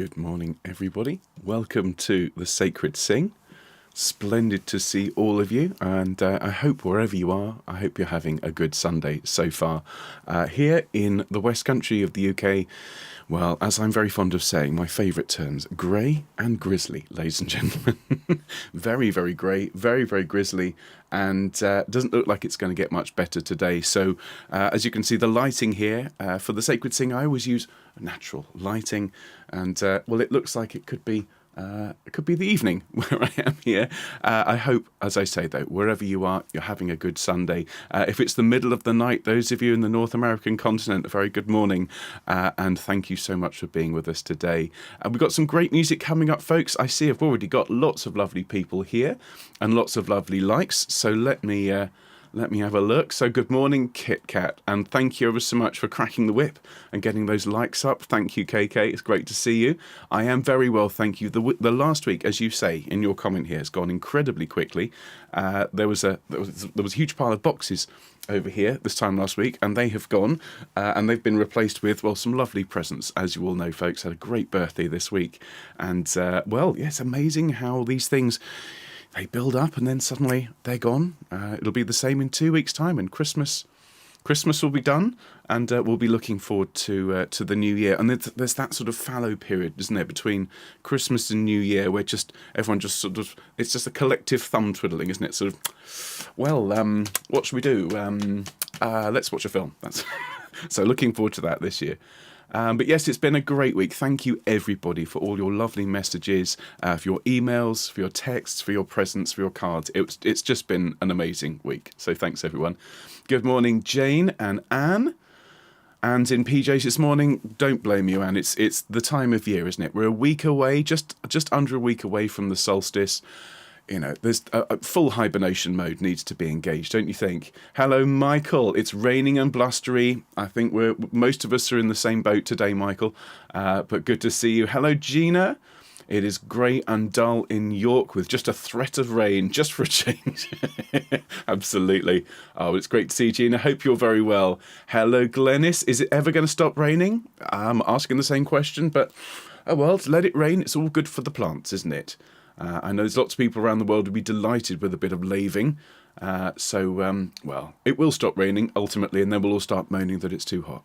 Good morning, everybody. Welcome to the Sacred Sing. Splendid to see all of you, and I hope wherever you are, I hope you're having a good Sunday so far. Here in the West Country of the UK, well, as I'm very fond of saying, my favourite terms, grey and grizzly, ladies and gentlemen. Very, very grey, very, very grizzly, and doesn't look like it's going to get much better today. So, as you can see, the lighting here, for the Sacred Sing, I always use natural lighting, and, well, it looks like it could be the evening where I am here. I hope, as I say, though, wherever you are, you're having a good Sunday. If it's the middle of the night, those of you in the North American continent, a very good morning. And thank you so much for being with us today. We've got some great music coming up, folks. I see I've already got lots of lovely people here and lots of lovely likes. So let me have a look. So good morning, Kit Kat, and thank you ever so much for cracking the whip and getting those likes up. Thank you, KK. It's great to see you. I am very well, thank you. The last week, as you say in your comment here, has gone incredibly quickly. There was a huge pile of boxes over here this time last week, and they have gone, and they've been replaced with, well, some lovely presents. As you all know, folks, had a great birthday this week, and well, yes, amazing how these things, they build up and then suddenly they're gone. It'll be the same in 2 weeks' time, and Christmas will be done, and we'll be looking forward to the new year. And there's that sort of fallow period, isn't there, between Christmas and New Year, where everyone just sort of, it's just a collective thumb twiddling, isn't it? Sort of, well, what should we do? Let's watch a film. That's so looking forward to that this year. But yes, it's been a great week. Thank you, everybody, for all your lovely messages, for your emails, for your texts, for your presents, for your cards. It's just been an amazing week. So thanks, everyone. Good morning, Jane and Anne. Anne's in PJs this morning. Don't blame you, Anne. It's the time of year, isn't it? We're a week away, just under a week away from the solstice. You know, there's a full hibernation mode needs to be engaged, don't you think? Hello, Michael. It's raining and blustery. I think most of us are in the same boat today, Michael. But good to see you. Hello, Gina. It is grey and dull in York with just a threat of rain, just for a change. Absolutely. Oh, it's great to see you, Gina. Hope you're very well. Hello, Glennis. Is it ever going to stop raining? I'm asking the same question, but oh well, let it rain. It's all good for the plants, isn't it? I know there's lots of people around the world who'd be delighted with a bit of laving. Well, it will stop raining ultimately, and then we'll all start moaning that it's too hot.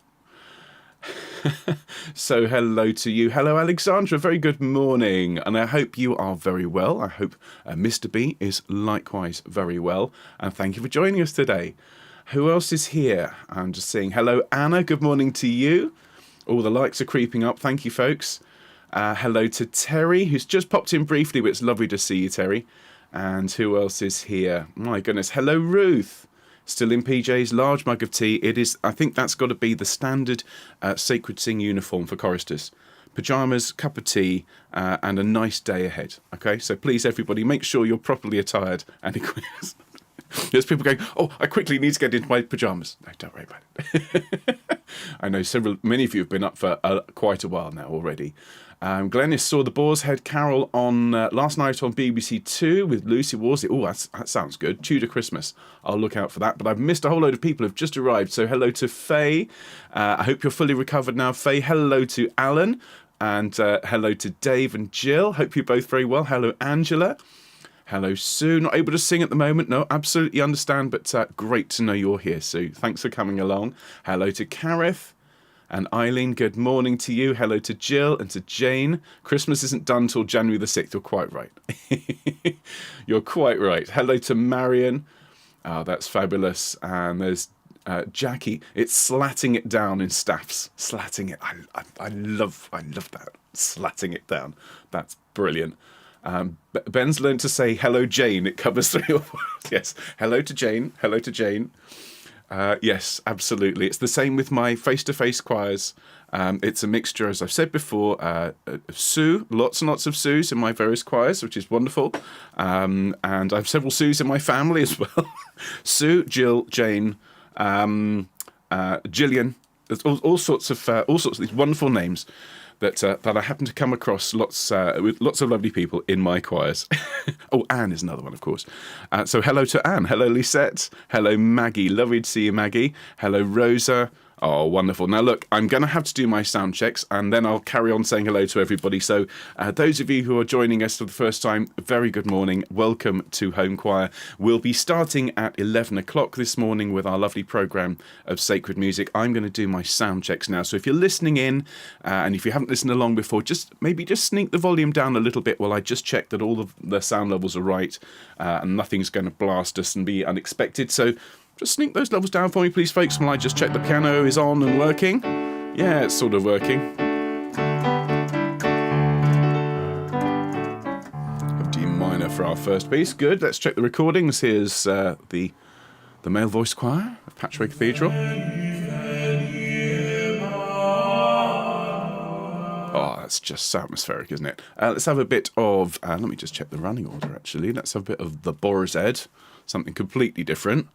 So hello to you. Hello, Alexandra. Very good morning. And I hope you are very well. I hope Mr. B is likewise very well. And thank you for joining us today. Who else is here? I'm just saying hello, Anna. Good morning to you. All the likes are creeping up. Thank you, folks. Hello to Terry, who's just popped in briefly, but it's lovely to see you, Terry. And who else is here? My goodness. Hello, Ruth. Still in PJs, large mug of tea. It is, I think that's got to be the standard Sacred Sing uniform for choristers. Pyjamas, cup of tea, and a nice day ahead. Okay, so please, everybody, make sure you're properly attired and equipped. There's people going, oh, I quickly need to get into my pyjamas. No, don't worry about it. I know many of you have been up for quite a while now already. Glennis saw the Boar's Head Carol on last night on BBC Two with Lucy Worsley. Oh, that sounds good. Tudor Christmas. I'll look out for that. But I've missed a whole load of people who've just arrived. So hello to Faye. I hope you're fully recovered now, Faye. Hello to Alan. And hello to Dave and Jill. Hope you're both very well. Hello, Angela. Hello, Sue. Not able to sing at the moment. No, absolutely understand. But great to know you're here, Sue. Thanks for coming along. Hello to Kareth. And Eileen, good morning to you. Hello to Jill and to Jane. Christmas isn't done till January the 6th. You're quite right. You're quite right. Hello to Marion. Oh, that's fabulous. And there's Jackie. It's slatting it down in staffs. Slatting it. I love that. Slatting it down. That's brilliant. Ben's learned to say hello, Jane. It covers 3 or 4. Yes. Hello to Jane. Hello to Jane. Yes, absolutely. It's the same with my face-to-face choirs. It's a mixture, as I've said before, Sue, lots and lots of Sues in my various choirs, which is wonderful. And I have several Sues in my family as well. Sue, Jill, Jane, Gillian. There's all sorts of these wonderful names that I happen to come across with lots of lovely people in my choirs. Oh, Anne is another one, of course. So hello to Anne. Hello, Lisette. Hello, Maggie. Lovely to see you, Maggie. Hello, Rosa. Oh, wonderful. Now, look, I'm going to have to do my sound checks, and then I'll carry on saying hello to everybody. So those of you who are joining us for the first time, very good morning. Welcome to Home Choir. We'll be starting at 11 o'clock this morning with our lovely programme of sacred music. I'm going to do my sound checks now. So if you're listening in, and if you haven't listened along before, maybe just sneak the volume down a little bit while I just check that all of the sound levels are right, and nothing's going to blast us and be unexpected. So just sneak those levels down for me, please, folks, while I just check the piano is on and working. Yeah, it's sort of working. D minor for our first piece. Good, let's check the recordings. Here's the male voice choir of Patchway Cathedral. Oh, that's just so atmospheric, isn't it? Let's have a bit of, let me just check the running order, actually. Let's have a bit of the BOAR'S, something completely different.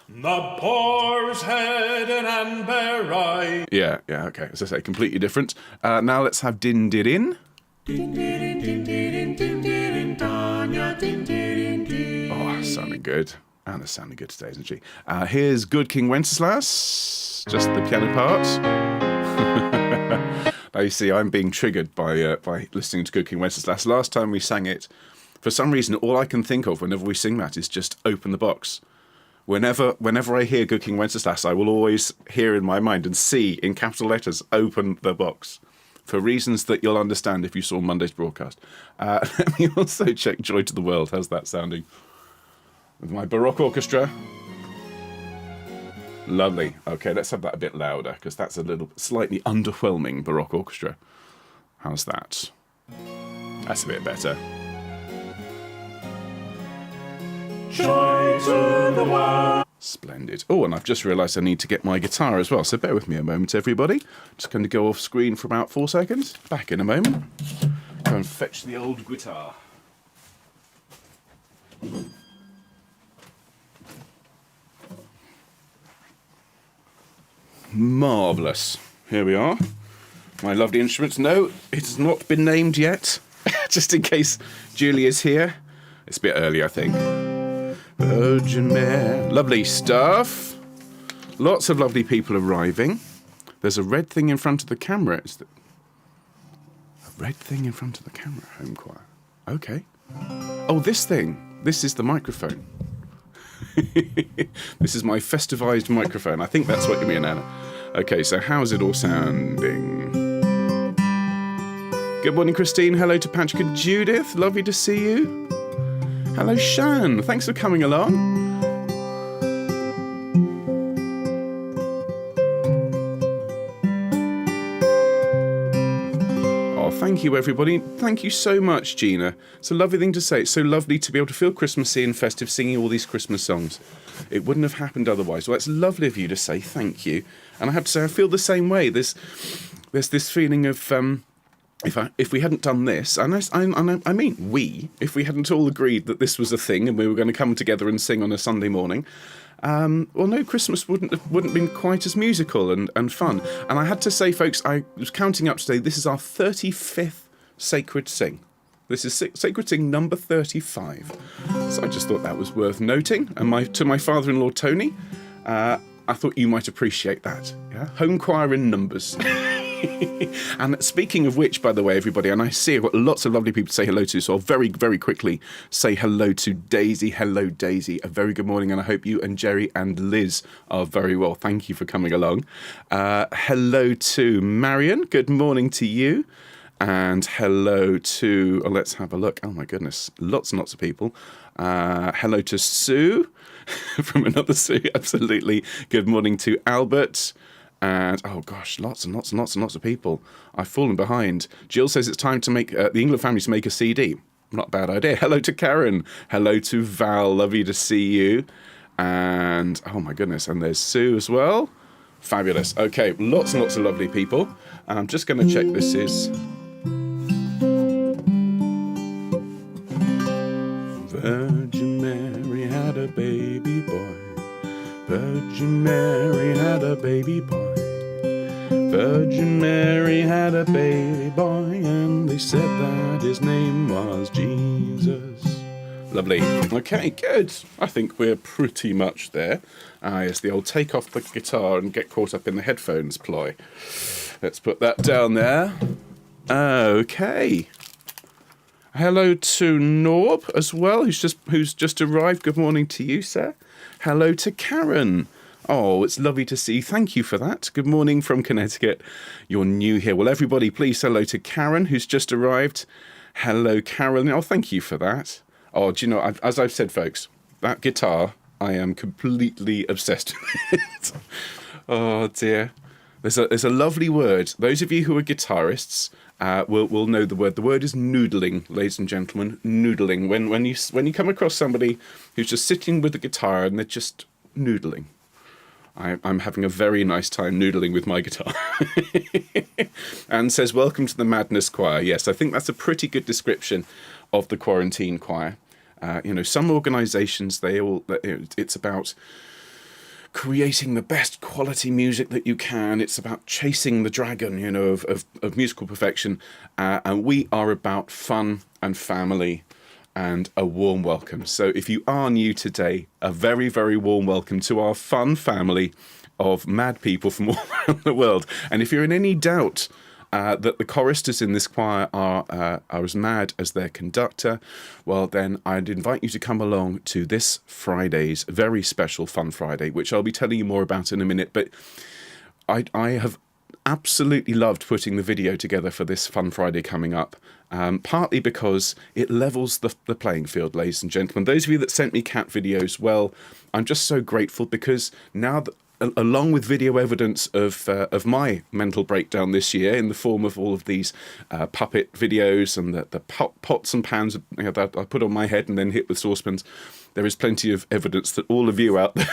The boar's head and amber eye. Yeah, okay. As I say, completely different. Now let's have DINDIRIN. Oh, sounding good. Anna's sounding good today, isn't she? Here's Good King Wenceslas. Just the piano part. Now you see, I'm being triggered by listening to Good King Wenceslas. Last time we sang it, for some reason, all I can think of whenever we sing that is just open the box. Whenever I hear Good King Wenceslas, I will always hear in my mind and see in capital letters, open the box, for reasons that you'll understand if you saw Monday's broadcast. Let me also check Joy to the World. How's that sounding? With my Baroque orchestra. Lovely. Okay, let's have that a bit louder, because that's a little slightly underwhelming Baroque orchestra. How's that? That's a bit better. Joy to the world. Splendid. Oh, and I've just realised I need to get my guitar as well, so bear with me a moment, everybody. Just going to go off screen for about 4 seconds. Back in a moment. Go and fetch the old guitar. Marvellous. Here we are. My lovely instruments. No, it has not been named yet. Just in case Julie is here. It's a bit early, I think. Virgin Mary. Lovely stuff. Lots of lovely people arriving. There's a red thing in front of the camera. A red thing in front of the camera, Home Choir. Okay. Oh, this thing. This is the microphone. This is my festivized microphone. I think that's what you mean, Anna. Okay, so how's it all sounding? Good morning, Christine. Hello to Patrick and Judith. Lovely to see you. Hello, Shan. Thanks for coming along. Oh, thank you, everybody. Thank you so much, Gina. It's a lovely thing to say. It's so lovely to be able to feel Christmassy and festive singing all these Christmas songs. It wouldn't have happened otherwise. Well, it's lovely of you to say thank you. And I have to say, I feel the same way. There's this feeling of... If we hadn't done this, and I mean we, if we hadn't all agreed that this was a thing and we were going to come together and sing on a Sunday morning, well, no, Christmas wouldn't been quite as musical and fun. And I had to say, folks, I was counting up today. This is our 35th Sacred Sing. This is Sacred Sing number 35. So I just thought that was worth noting. And to my father-in-law Tony, I thought you might appreciate that. Yeah? Home choir in numbers. And speaking of which, by the way, everybody, and I see I've got lots of lovely people to say hello to, so I'll very, very quickly say hello to Daisy. Hello, Daisy. A very good morning, and I hope you and Jerry and Liz are very well. Thank you for coming along. Hello to Marion. Good morning to you. And hello to, let's have a look. Oh, my goodness. Lots and lots of people. Hello to Sue from another Sue. Absolutely. Good morning to Albert. And, oh gosh, lots and lots and lots and lots of people. I've fallen behind. Jill says it's time to make the England family to make a CD. Not a bad idea. Hello to Karen. Hello to Val. Lovely to see you. And, oh my goodness, and there's Sue as well. Fabulous. Okay, lots and lots of lovely people. And I'm just going to check this is... Virgin Mary had a baby boy. Virgin Mary had a baby boy. Virgin Mary had a baby boy, and they said that his name was Jesus. Lovely. Okay, good. I think we're pretty much there. Ah, yes, the old take off the guitar and get caught up in the headphones ploy. Let's put that down there. Okay. Hello to Norb as well, who's just arrived. Good morning to you, sir. Hello to Karen. Oh, it's lovely to see you. Thank you for that. Good morning from Connecticut. You're new here. Well, everybody, please hello to Karen, who's just arrived. Hello, Carolyn. Oh, thank you for that. Oh, do you know, as I've said, folks, that guitar, I am completely obsessed with it. Oh, dear. There's a lovely word. Those of you who are guitarists will know the word. The word is noodling, ladies and gentlemen. Noodling. When you come across somebody who's just sitting with the guitar and they're just noodling. I'm having a very nice time noodling with my guitar. And says, welcome to the Madness Choir. Yes, I think that's a pretty good description of the quarantine choir. Some organisations, it's about creating the best quality music that you can. It's about chasing the dragon, of musical perfection. And we are about fun and family and a warm welcome. So if you are new today, a very, very warm welcome to our fun family of mad people from all around the world. And if you're in any doubt that the choristers in this choir are as mad as their conductor, well, then I'd invite you to come along to this Friday's very special Fun Friday, which I'll be telling you more about in a minute. But I have absolutely loved putting the video together for this Fun Friday coming up, partly because it levels the playing field, ladies and gentlemen. Those of you that sent me cat videos, well, I'm just so grateful because now that, along with video evidence of my mental breakdown this year in the form of all of these puppet videos and the pots and pans that I put on my head and then hit with saucepans, there is plenty of evidence that all of you out there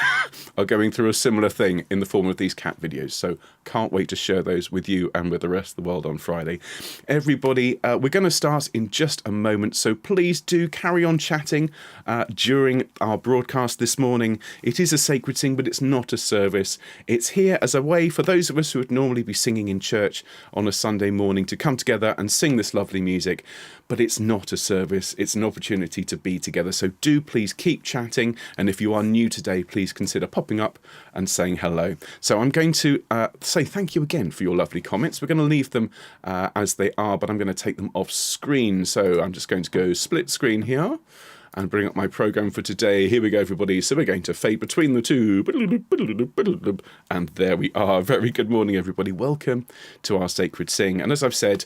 are going through a similar thing in the form of these cat videos. So can't wait to share those with you and with the rest of the world on Friday. Everybody, we're going to start in just a moment, so please do carry on chatting during our broadcast this morning. It is a sacred sing, but it's not a service. It's here as a way for those of us who would normally be singing in church on a Sunday morning to come together and sing this lovely music. But it's not a service, it's an opportunity to be together. So do please keep chatting, and if you are new today, please consider popping up and saying hello. So I'm going to say thank you again for your lovely comments. We're going to leave them as they are, but I'm going to take them off screen. So I'm just going to go split screen here and bring up my programme for today. Here we go, everybody. So we're going to fade between the two. And there we are. Very good morning, everybody. Welcome to our Sacred Sing. And as I've said,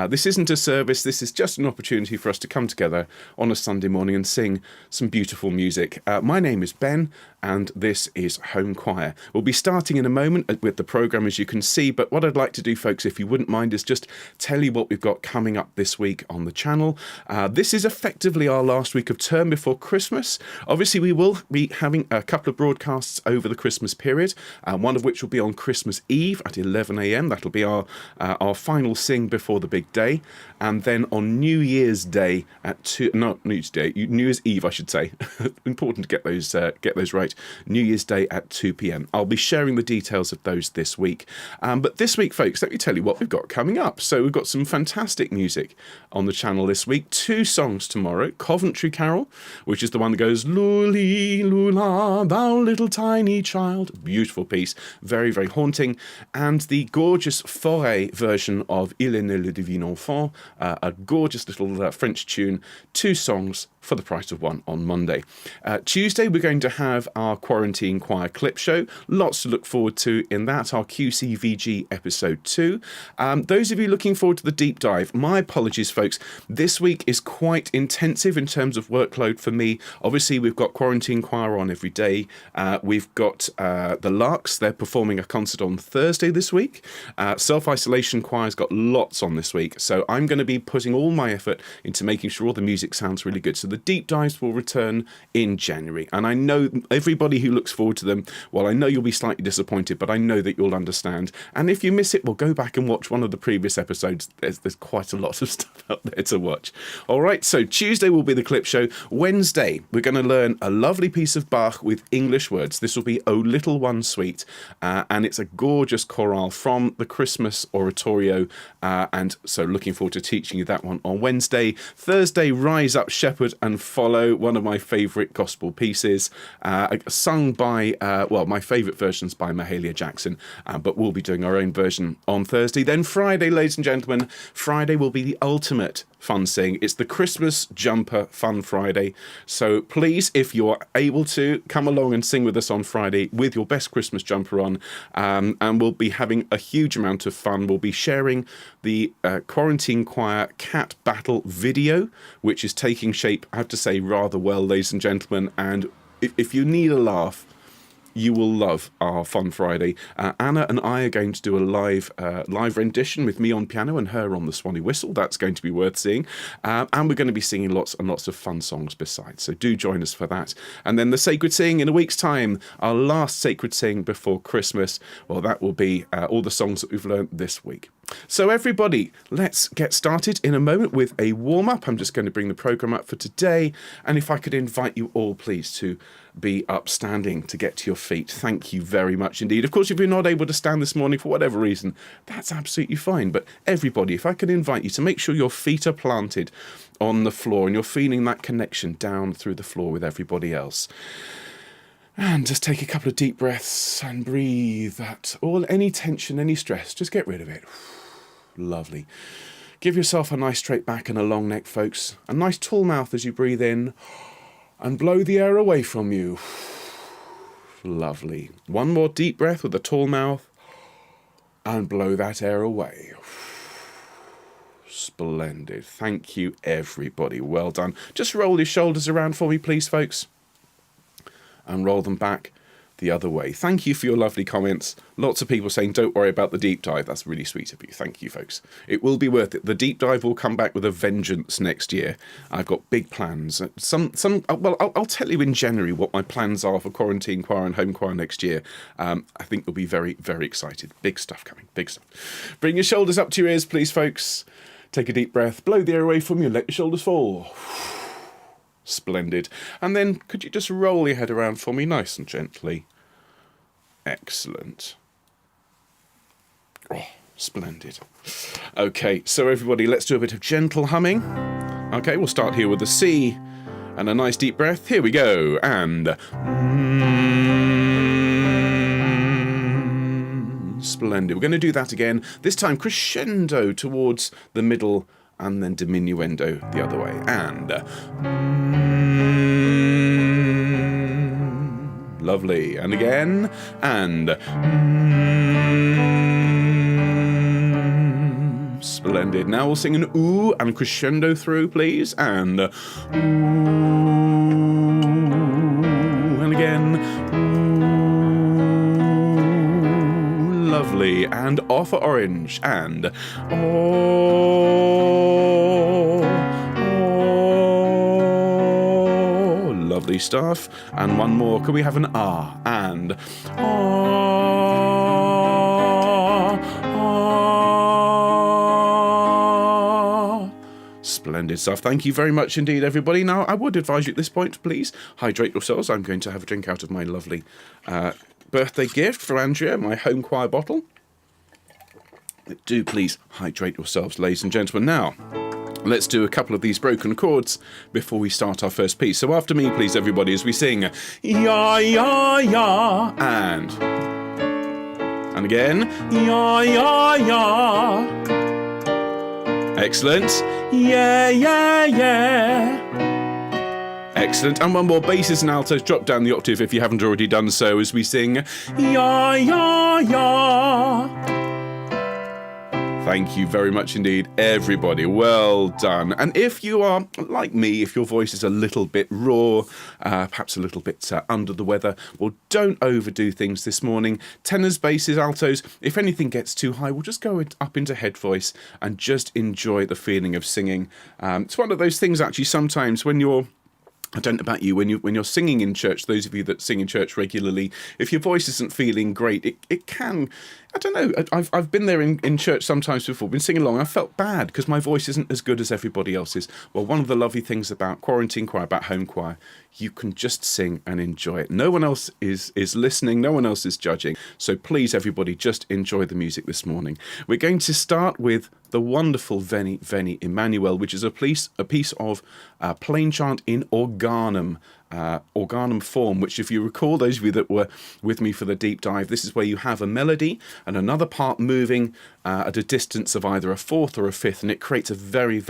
this isn't a service. This is just an opportunity for us to come together on a Sunday morning and sing some beautiful music. My name is Ben, and this is Home Choir. We'll be starting in a moment with the programme, as you can see, but what I'd like to do, folks, if you wouldn't mind, is just tell you what we've got coming up this week on the channel. This is effectively our last week of term before Christmas. Obviously, we will be having a couple of broadcasts over the Christmas period, one of which will be on Christmas Eve at 11 a.m. That'll be our final sing before the big day. And then on New Year's Day at New Year's Eve, I should say. Important to get those right. New Year's Day at 2 p.m. I'll be sharing the details of those this week. But this week, folks, let me tell you what we've got coming up. So we've got some fantastic music on the channel this week. 2 songs tomorrow. Coventry Carol, which is the one that goes, Luli, Lula, thou little tiny child. Beautiful piece. Very, very haunting. And the gorgeous Forêt version of Il est né le divin enfant, a gorgeous little French tune. 2 songs for the price of one on Monday. Tuesday, we're going to have our Quarantine Choir clip show. Lots to look forward to in that, our QCVG episode 2. Those of you looking forward to the deep dive, my apologies, folks. This week is quite intensive in terms of workload for me. Obviously, we've got Quarantine Choir on every day. We've got the Larks. They're performing a concert on Thursday this week. Self-Isolation Choir's got lots on this week. So I'm going to be putting all my effort into making sure all the music sounds really good. So the deep dives will return in January. And I know everybody who looks forward to them, well, I know you'll be slightly disappointed, but I know that you'll understand. And if you miss it, well, go back and watch one of the previous episodes. There's quite a lot of stuff out there to watch. All right, so Tuesday will be the clip show. Wednesday, we're going to learn a lovely piece of Bach with English words. This will be O Little One Sweet, and it's a gorgeous chorale from the Christmas Oratorio, and so looking forward to teaching you that one on Wednesday. Thursday, Rise Up, Shepherd and Follow, one of my favourite gospel pieces. sung by, my favourite version's by Mahalia Jackson, but we'll be doing our own version on Thursday. Then Friday, ladies and gentlemen, Friday will be the ultimate fun sing. It's the Christmas Jumper Fun Friday. So please, if you're able to, come along and sing with us on Friday with your best Christmas jumper on, and we'll be having a huge amount of fun. We'll be sharing the Quarantine Choir Cat Battle video, which is taking shape, I have to say, rather well, ladies and gentlemen. And if you need a laugh, you will love our Fun Friday. Anna and I are going to do a live rendition with me on piano and her on the Swanee whistle. That's going to be worth seeing. And we're going to be singing lots and lots of fun songs besides. So do join us for that. And then the Sacred Sing in a week's time, our last Sacred Sing before Christmas. Well, that will be all the songs that we've learned this week. So everybody, let's get started in a moment with a warm-up. I'm just going to bring the programme up for today. And if I could invite you all, please, to be upstanding to get to your feet. Thank you very much indeed. Of course, if you're not able to stand this morning for whatever reason, that's absolutely fine. But everybody, if I could invite you to make sure your feet are planted on the floor and you're feeling that connection down through the floor with everybody else. And just take a couple of deep breaths and breathe that any tension, any stress, just get rid of it. Lovely. Give yourself a nice straight back and a long neck, folks. A nice tall mouth as you breathe in and blow the air away from you. Lovely. One more deep breath with a tall mouth and blow that air away. Splendid. Thank you, everybody. Well done. Just roll your shoulders around for me, please, folks. And roll them back the other way. Thank you for your lovely comments. Lots of people saying, don't worry about the deep dive. That's really sweet of you. Thank you, folks. It will be worth it. The deep dive will come back with a vengeance next year. I've got big plans. I'll tell you in January what my plans are for Quarantine Choir and Home Choir next year. I think you'll be very, very excited. Big stuff coming. Big stuff. Bring your shoulders up to your ears, please, folks. Take a deep breath. Blow the air away from you. Let your shoulders fall. Splendid. And then could you just roll your head around for me nice and gently? Excellent. Oh, splendid. Okay, so everybody, let's do a bit of gentle humming. Okay, we'll start here with a C and a nice deep breath. Here we go. And splendid. We're going to do that again. This time crescendo towards the middle and then diminuendo the other way. And lovely. And again. And splendid. Now we'll sing an ooh and crescendo through, please. And ooh. And again. Ooh. Lovely. And off for orange. And lovely stuff. And one more. Can we have an ah? And splendid stuff. Thank you very much indeed, everybody. Now, I would advise you at this point, please hydrate yourselves. I'm going to have a drink out of my lovely birthday gift for Andrea, my home choir bottle. Do please hydrate yourselves, ladies and gentlemen. Now, let's do a couple of these broken chords before we start our first piece. So after me, please, everybody, as we sing, ya, ya, ya, and again, ya, ya, ya. Excellent. Yeah, yeah, yeah. Excellent. And one more, basses and altos. Drop down the octave if you haven't already done so as we sing, ya, ya, ya. Thank you very much indeed, everybody. Well done. And if you are like me, if your voice is a little bit raw, perhaps a little bit under the weather, well, don't overdo things this morning. Tenors, basses, altos, if anything gets too high, we'll just go up into head voice and just enjoy the feeling of singing. It's one of those things, actually, sometimes when you're I don't know about you, when you're singing in church, those of you that sing in church regularly, if your voice isn't feeling great, it can, I don't know, I've been there in church sometimes before, been singing along, I felt bad because my voice isn't as good as everybody else's. Well, one of the lovely things about Quarantine Choir, about home choir, you can just sing and enjoy it. No one else is listening, no one else is judging. So please, everybody, just enjoy the music this morning. We're going to start with the wonderful Veni, Veni, Emmanuel, which is a piece of plain chant in organic organum form, which, if you recall, those of you that were with me for the deep dive, this is where you have a melody and another part moving at a distance of either a fourth or a fifth, and it creates a very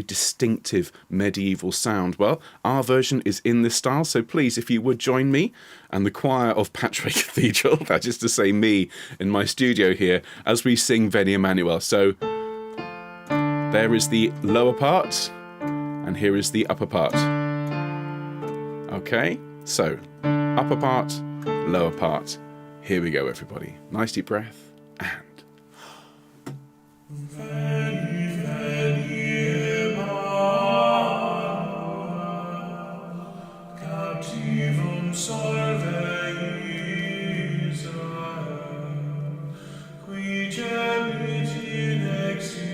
distinctive medieval sound. Well, our version is in this style, so please, if you would join me and the choir of Patrick Cathedral, that is to say me in my studio here, as we sing Veni, Emmanuel. So there is the lower part, and here is the upper part. Okay, so upper part, lower part. Here we go, everybody. Nice deep breath, and... Veni, veni, Emmanuel, captivum solve Israel, qui gemit in exilio,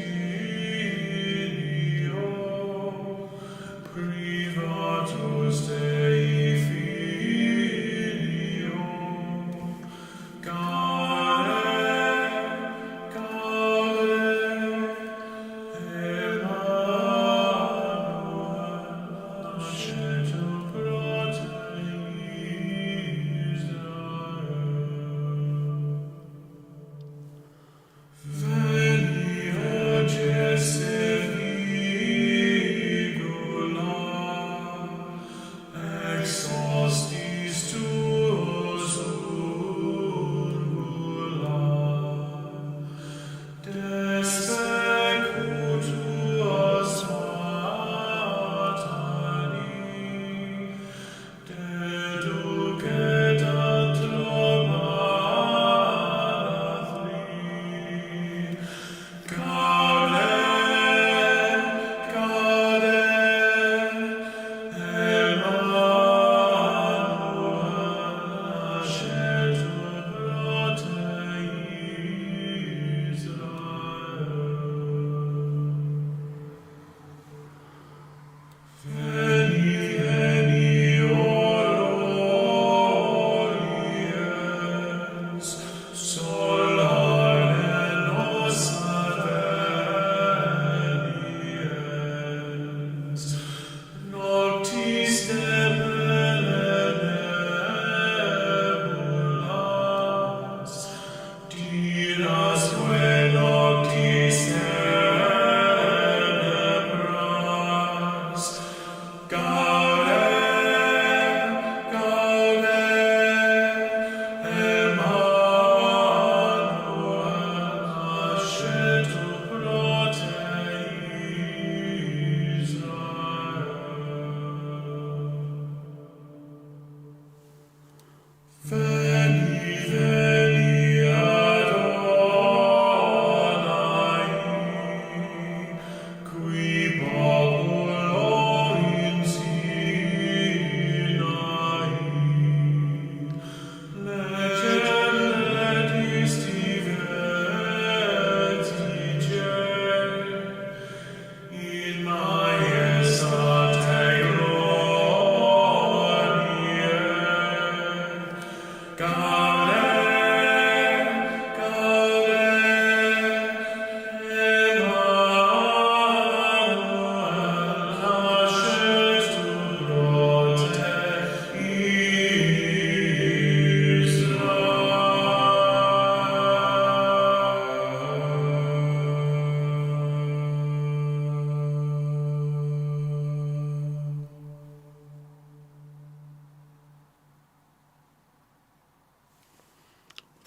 privatus Dei filio,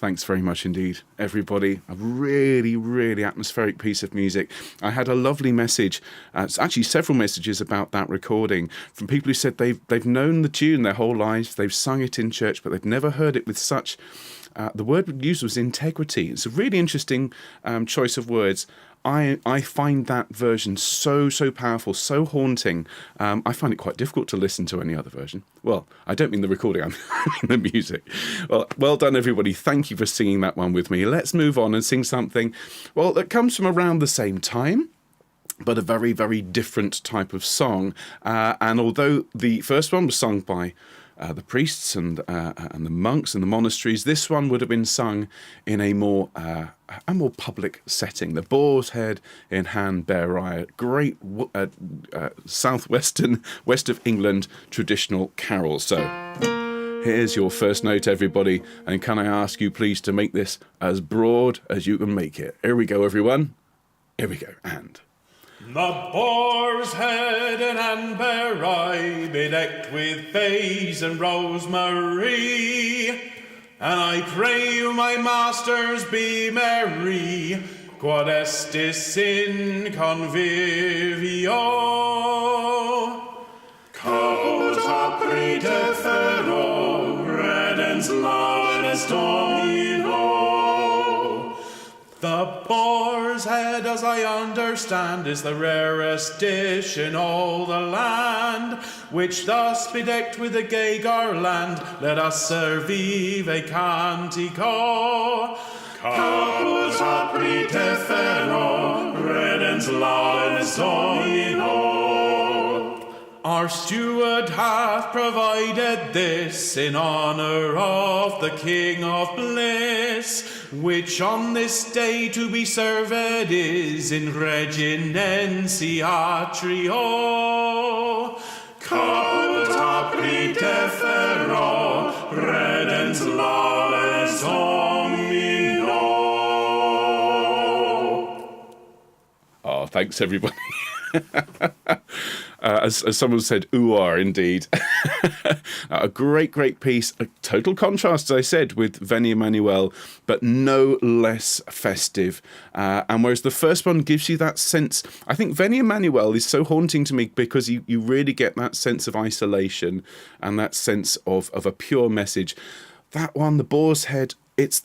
Thanks very much indeed, everybody. A really atmospheric piece of music. I had a lovely message, actually several messages about that recording from people who said they've known the tune their whole lives, they've sung it in church, but they've never heard it with such, the word used was integrity. It's a really interesting choice of words. I find that version so powerful, so haunting. I find it quite difficult to listen to any other version. Well, I don't mean the recording, I mean the music. Well done, everybody. Thank you for singing that one with me. Let's move on and sing something, well, that comes from around the same time, but a very different type of song. And although the first one was sung by the priests and the monks in the monasteries. This one would have been sung in a more public setting. The Boar's Head in hand bear I, great southwestern, west of England traditional carol. So here's your first note, everybody, and can I ask you please to make this as broad as you can make it. Here we go, everyone. Here we go, and... The boar's head in hand bear I, bedecked with bays and rosemary, and I pray you, my masters, be merry, quod estis in convivio. Caput aprite ferro, redens laudes Domino. The boar's head, as I understand, is the rarest dish in all the land, which thus bedecked with a gay garland, let us servive a cantico. Caput aprite ferro, redens laudes Domino. Our steward hath provided this in honor of the King of Bliss, which on this day to be served is in reginentia trio. Caput aprite ferro, redens laudes Domino. Oh, thanks, everybody. As someone said, ooh, indeed. A great piece, a total contrast, as I said, with Veni, Emmanuel, but no less festive. And whereas the first one gives you that sense, I think Veni, Emmanuel is so haunting to me because you really get that sense of isolation and that sense of a pure message. That one, the Boar's Head, it's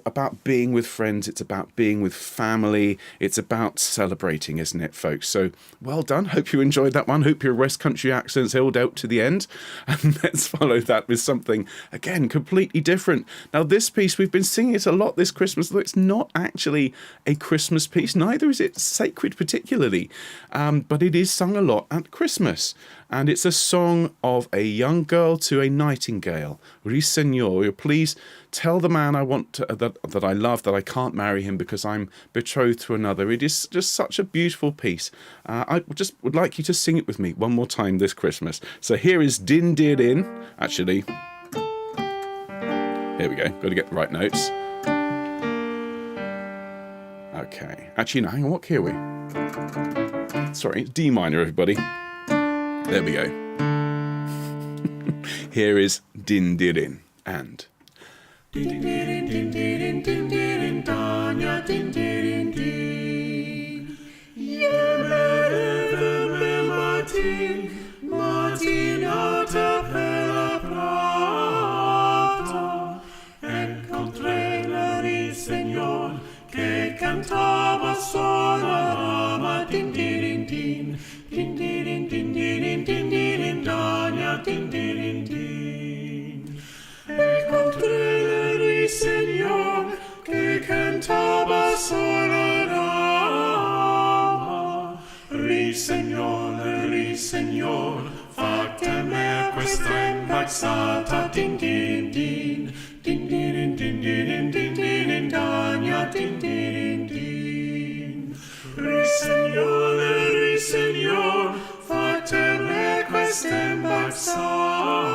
about being with friends, it's about being with family, it's about celebrating, isn't it, folks? So well done. Hope you enjoyed that one. Hope your West Country accents held out to the end. And let's follow that with something, again, completely different. Now, this piece, we've been singing it a lot this Christmas, though it's not actually a Christmas piece, neither is it sacred particularly, but it is sung a lot at Christmas. And it's a song of a young girl to a nightingale. Ruiseñor, please tell the man I want to, that I love, that I can't marry him because I'm betrothed to another. It is just such a beautiful piece. I just would like you to sing it with me one more time this Christmas. So here is DINDIRIN. Actually, here we go. Got to get the right notes. Okay. Actually, no, hang on. What key are we? Sorry, it's D minor, everybody. There we go. Here is DINDIRIN and... Dindirin, dindirin, dindirin, Tanya, dindirin, din. Yemereve Martin, Martinata per la prata. Encontré la Ruiseñor que cantaba sola rama, dindirin, din. Dindirin, dindirin, dindirin, Tanya, dindirin, din. Encontré la Ruiseñor que cantaba sola rama. Ruiseñor, fatemi questa impazzata, din din din, din din din din din din, Tanya, din din din. Ruiseñor, fatemi questa impazzata.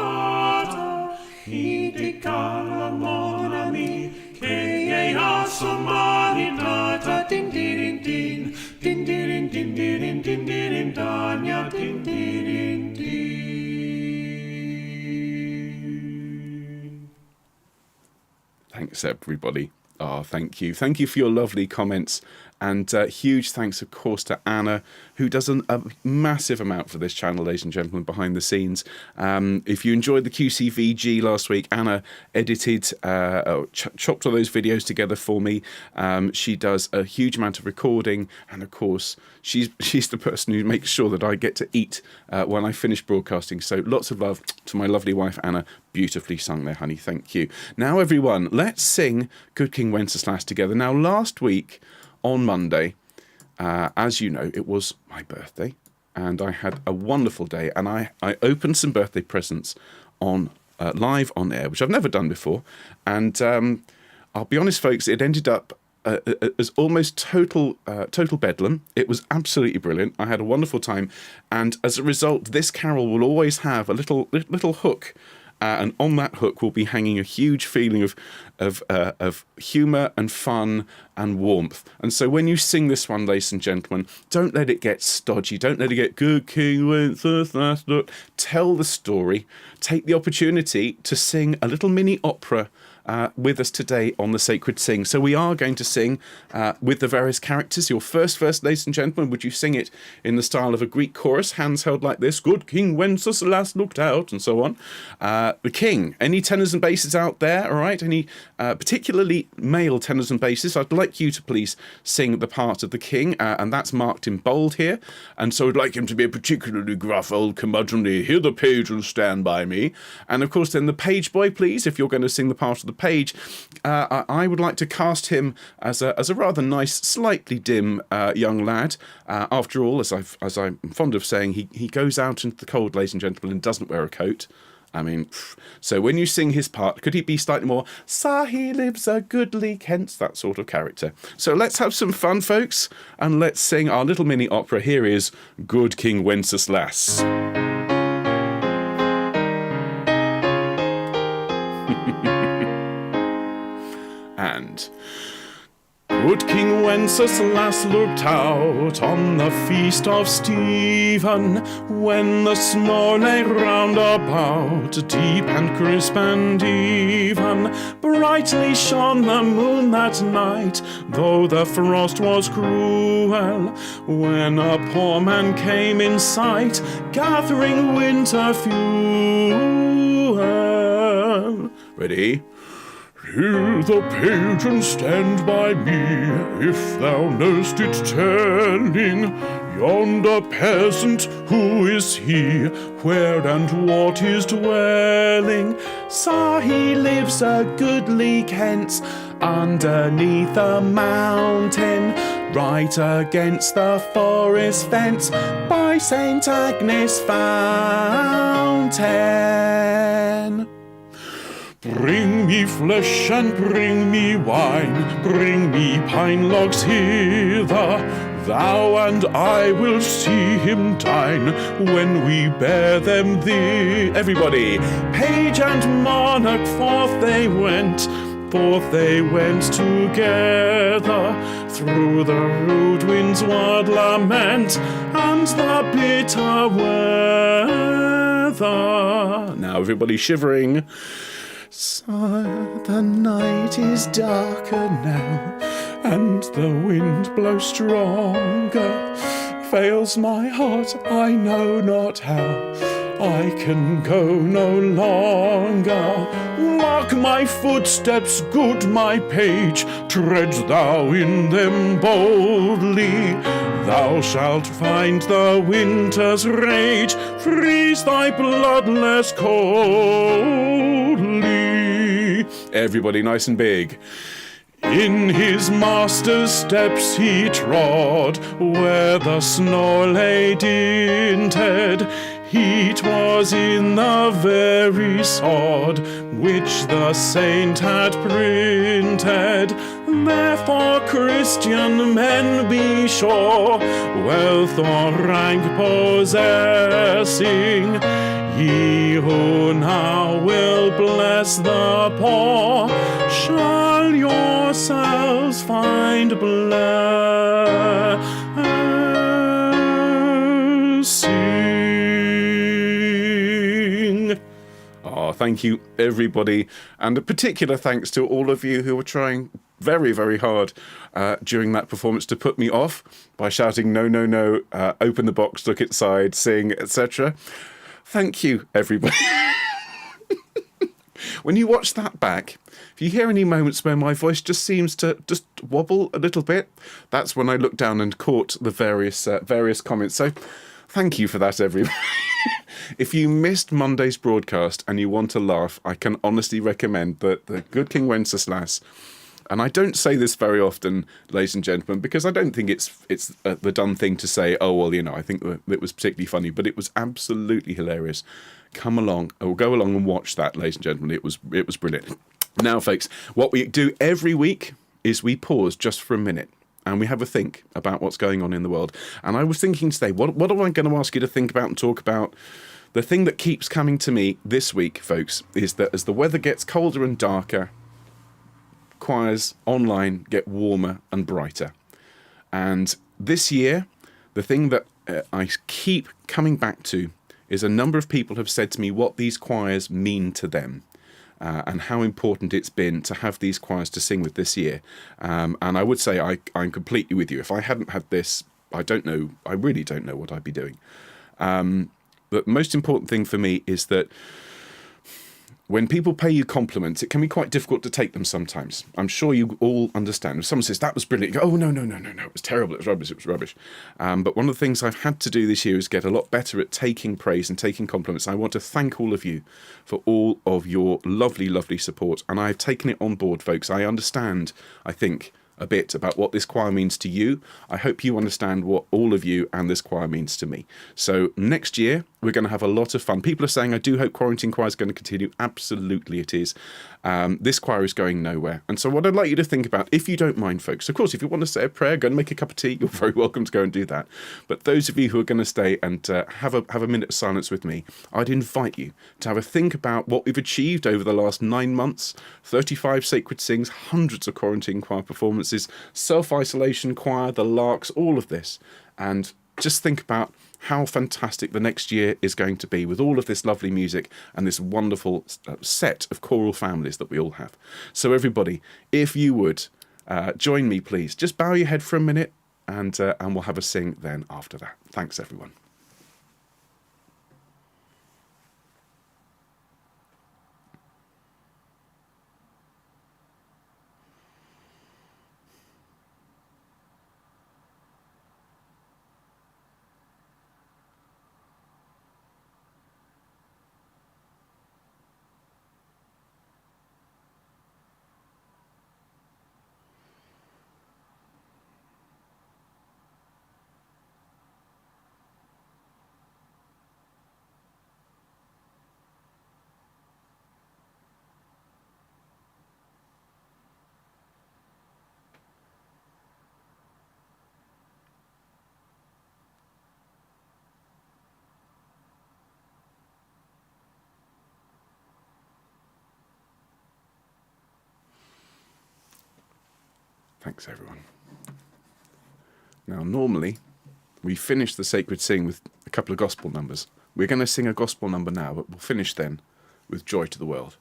Indicala mon ami che ei a somaritata, din din din, din din din din din din, Tanya, din din din. Thanks, everybody. Oh, thank you. Thank you for your lovely comments. And huge thanks, of course, to Anna, who does a massive amount for this channel, ladies and gentlemen, behind the scenes. If you enjoyed the QCVG last week, Anna edited, chopped all those videos together for me. She does a huge amount of recording. And, of course, she's the person who makes sure that I get to eat when I finish broadcasting. So lots of love to my lovely wife, Anna. Beautifully sung there, honey. Thank you. Now, everyone, let's sing Good King Wenceslas together. Now, last week, on Monday, as you know, it was my birthday, and I had a wonderful day, and I opened some birthday presents on live on air, which I've never done before. And I'll be honest, folks, it ended up as almost total bedlam. It was absolutely brilliant. I had a wonderful time. And as a result, this carol will always have a little hook. And on that hook will be hanging a huge feeling of humour and fun and warmth. And so when you sing this one, ladies and gentlemen, don't let it get stodgy. Don't let it get Good King Wenceslas. Tell the story. Take the opportunity to sing a little mini opera with us today on the Sacred Sing. So we are going to sing with the various characters. Your first verse, ladies and gentlemen, would you sing it in the style of a Greek chorus, hands held like this, Good King Wenceslas looked out, and so on. The King, any tenors and basses out there, all right? Any particularly male tenors and basses, I'd like you to please sing the part of the King, and that's marked in bold here. And so I'd like him to be a particularly gruff old curmudgeonly, hear the page and stand by me. And of course then the page boy, please, if you're going to sing the part of the page, I would like to cast him as a rather nice, slightly dim young lad. After all, as I'm fond of saying, he goes out into the cold, ladies and gentlemen, and doesn't wear a coat. I mean, so when you sing his part, could he be slightly more, "Sa he lives a goodly Kent," that sort of character? So let's have some fun, folks, and let's sing our little mini opera. Here is Good King Wenceslas. And good King Wenceslas looked out on the feast of Stephen, when the snow lay round about, deep and crisp and even. Brightly shone the moon that night, though the frost was cruel, when a poor man came in sight, gathering winter fuel. Ready? Hear the page and stand by me, if thou know'st it telling, yonder peasant, who is he, where and what is dwelling? Sa he lives a goodly Kent, underneath a mountain, right against the forest fence, by St. Agnes fountain. Bring me flesh and bring me wine, bring me pine logs hither, thou and I will see him dine, when we bear them thee. Everybody! Page and monarch, forth they went together, through the rude wind's wild lament, and the bitter weather. Now everybody shivering. Sire, the night is darker now, and the wind blows stronger. Fails my heart, I know not how, I can go no longer. Mark my footsteps, good my page, tread thou in them boldly. Thou shalt find the winter's rage, freeze thy blood less coldly. Everybody nice and big. In his master's steps he trod, where the snow lay dinted. Heat was in the very sod, which the saint had printed. Therefore, Christian men, be sure, wealth or rank possessing, ye who now will bless the poor, shall yourselves find blessing. Oh, thank you, everybody. And a particular thanks to all of you who were trying very, very hard during that performance to put me off by shouting, no, no, no, open the box, look inside, sing, etc. Thank you, everybody. When you watch that back, if you hear any moments where my voice just seems to just wobble a little bit, that's when I looked down and caught the various comments. So thank you for that, everybody. If you missed Monday's broadcast and you want to laugh, I can honestly recommend that the Good King Wenceslas And I don't say this very often, ladies and gentlemen, because I don't think it's the done thing to say, oh, well, I think it was particularly funny, but it was absolutely hilarious. Come along, or go along and watch that, ladies and gentlemen. It was brilliant. Now, folks, what we do every week is we pause just for a minute and we have a think about what's going on in the world. And I was thinking today, what am I going to ask you to think about and talk about? The thing that keeps coming to me this week, folks, is that as the weather gets colder and darker, choirs online get warmer and brighter. And this year, the thing that I keep coming back to is a number of people have said to me what these choirs mean to them. And how important it's been to have these choirs to sing with this year. And I would say I'm completely with you. If I hadn't had this, I really don't know what I'd be doing. But the most important thing for me is that when people pay you compliments, it can be quite difficult to take them sometimes. I'm sure you all understand. If someone says, that was brilliant, you go, oh, no, it was terrible, it was rubbish. But one of the things I've had to do this year is get a lot better at taking praise and taking compliments. I want to thank all of you for all of your lovely, lovely support. And I've taken it on board, folks. I understand, I think, a bit about what this choir means to you. I hope you understand what all of you and this choir means to me. So next year, we're going to have a lot of fun. People are saying, I do hope Quarantine Choir is going to continue. Absolutely it is. This choir is going nowhere. And so what I'd like you to think about, if you don't mind, folks, of course, if you want to say a prayer, go and make a cup of tea, you're very welcome to go and do that. But those of you who are going to stay and have a minute of silence with me, I'd invite you to have a think about what we've achieved over the last 9 months, 35 sacred sings, hundreds of Quarantine Choir performances, self-isolation choir, the larks, all of this. And just think about how fantastic the next year is going to be with all of this lovely music and this wonderful set of choral families that we all have. So everybody, if you would join me, please, just bow your head for a minute and we'll have a sing then after that. Thanks, everyone. Thanks, everyone. Now, normally, we finish the sacred sing with a couple of gospel numbers. We're going to sing a gospel number now, but we'll finish then with Joy to the World,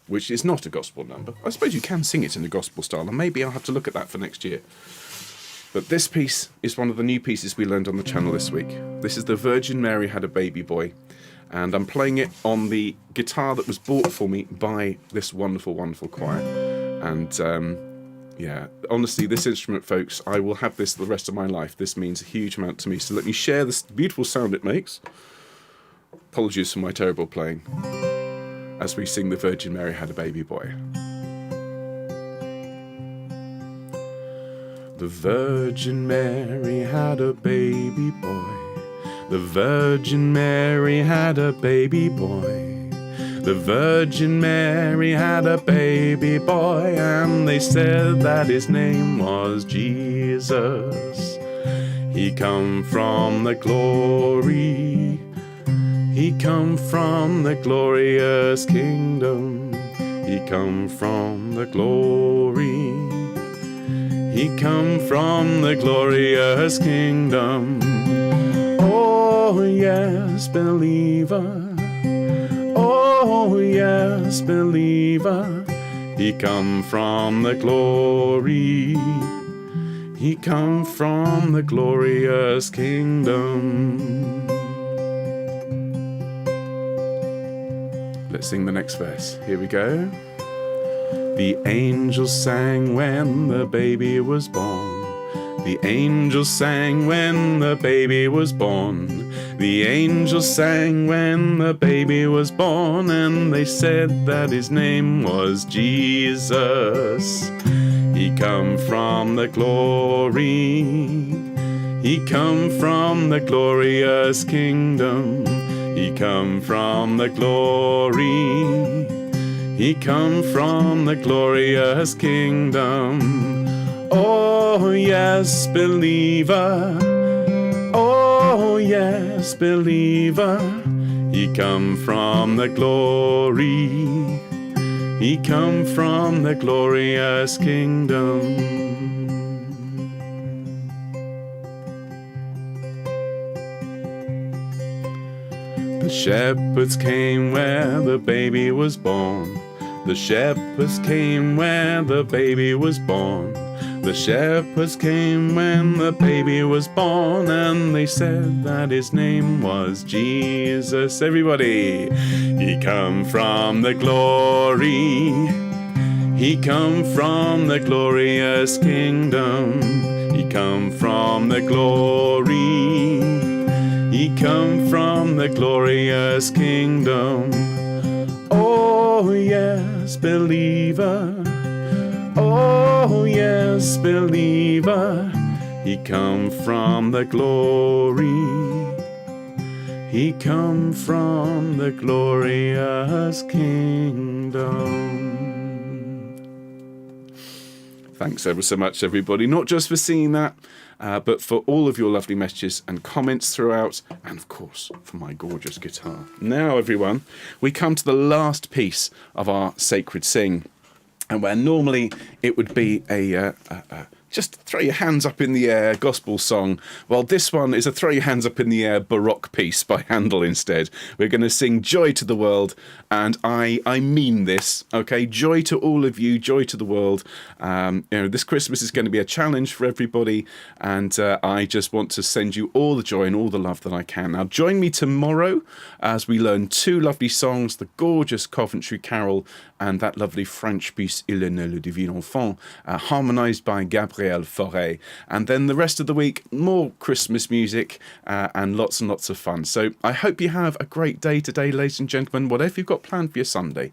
which is not a gospel number. I suppose you can sing it in the gospel style, and maybe I'll have to look at that for next year. But this piece is one of the new pieces we learned on the channel this week. This is The Virgin Mary Had a Baby Boy, and I'm playing it on the guitar that was bought for me by this wonderful, wonderful choir. And yeah, honestly, this instrument, folks, I will have this the rest of my life. This means a huge amount to me. So let me share this beautiful sound it makes. Apologies for my terrible playing as we sing The Virgin Mary Had a Baby Boy. The Virgin Mary had a baby boy. The Virgin Mary had a baby boy. The Virgin Mary had a baby boy, and they said that his name was Jesus. He come from the glory. He come from the glorious kingdom. He come from the glory. He come from the glorious kingdom. Oh, yes, believer. Oh, yes, believer, he come from the glory. He come from the glorious kingdom. Let's sing the next verse. Here we go. The angels sang when the baby was born. The angels sang when the baby was born. The angels sang when the baby was born, and they said that his name was Jesus. He come from the glory. He come from the glorious kingdom. He come from the glory. He come from the glorious kingdom. Oh yes, believer. Oh yes, believer. He come from the glory. He come from the glorious kingdom. The shepherds came where the baby was born. The shepherds came where the baby was born. The shepherds came when the baby was born, and they said that his name was Jesus. Everybody! He come from the glory. He come from the glorious kingdom. He come from the glory. He come from the glorious kingdom. Oh yes, believer. Oh yes, believer. He come from the glory. He come from the glorious kingdom. Thanks ever so much, everybody, not just for seeing that, but for all of your lovely messages and comments throughout, and of course for my gorgeous guitar. Now, everyone, we come to the last piece of our Sacred Sing, and where normally it would be a just throw your hands up in the air gospel song, well, this one is a throw your hands up in the air Baroque piece by Handel instead. We're going to sing Joy to the World, and I mean this, okay? Joy to all of you, joy to the world. This Christmas is going to be a challenge for everybody, and I just want to send you all the joy and all the love that I can. Now, join me tomorrow as we learn two lovely songs, the gorgeous Coventry Carol and that lovely French piece Il est né le divin enfant, harmonised by Gabriel Fauré. And then the rest of the week, more Christmas music and lots of fun. So I hope you have a great day today, ladies and gentlemen, whatever you've got planned for your Sunday.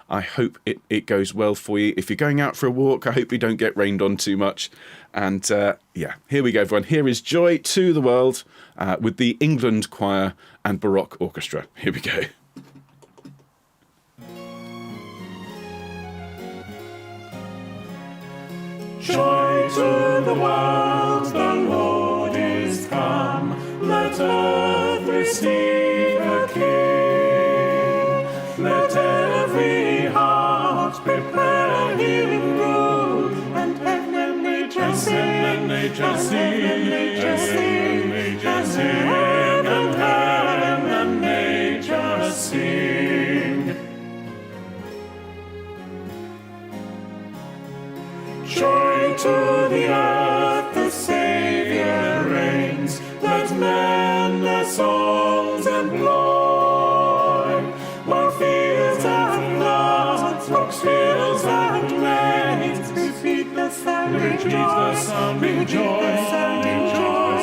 I hope it goes well for you. If you're going out for a walk, I hope you don't get rained on too much. And yeah, here we go, everyone. Here is Joy to the World with the England Choir and Baroque Orchestra. Here we go. Joy to the world, the Lord is come. Let earth receive a King. Let every heart prepare him good. And heaven and nature sing, and nature sing, and nature sing, and heaven and nature sing. Joy to the earth, the Saviour reigns. Let men their songs employ. While fields and floods, rocks, hills and plains, repeat the sounding joy, repeat the sounding joy,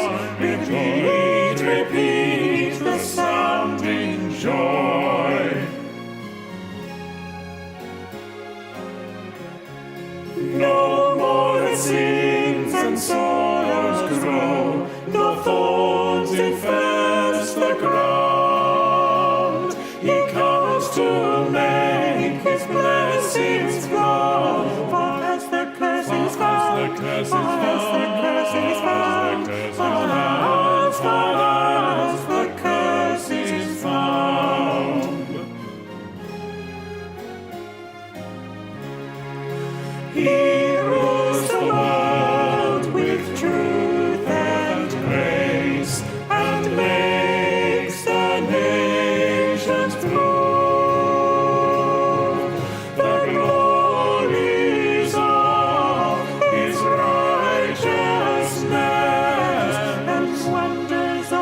repeat the sounding joy. No more it sings and sorrows grow, no thorns infest the ground. He comes to make his blessings flow, for as the curse is found, for as the curse is found, for as the curse is found. He rules the world with truth and grace, and makes the nations prove the glories of his righteousness, and wonders of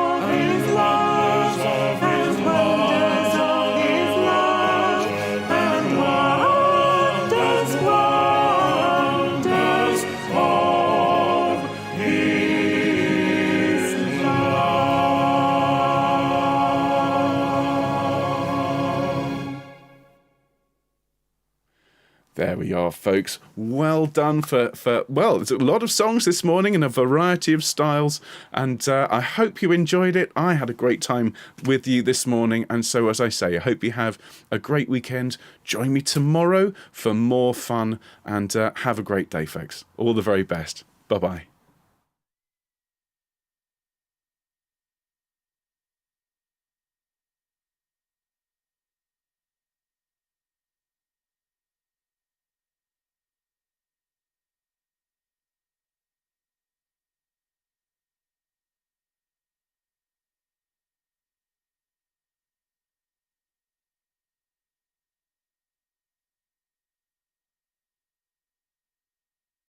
There we are, folks. Well done for well, there's a lot of songs this morning in a variety of styles, and I hope you enjoyed it. I had a great time with you this morning, and so, as I say, I hope you have a great weekend. Join me tomorrow for more fun, and have a great day, folks. All the very best. Bye-bye.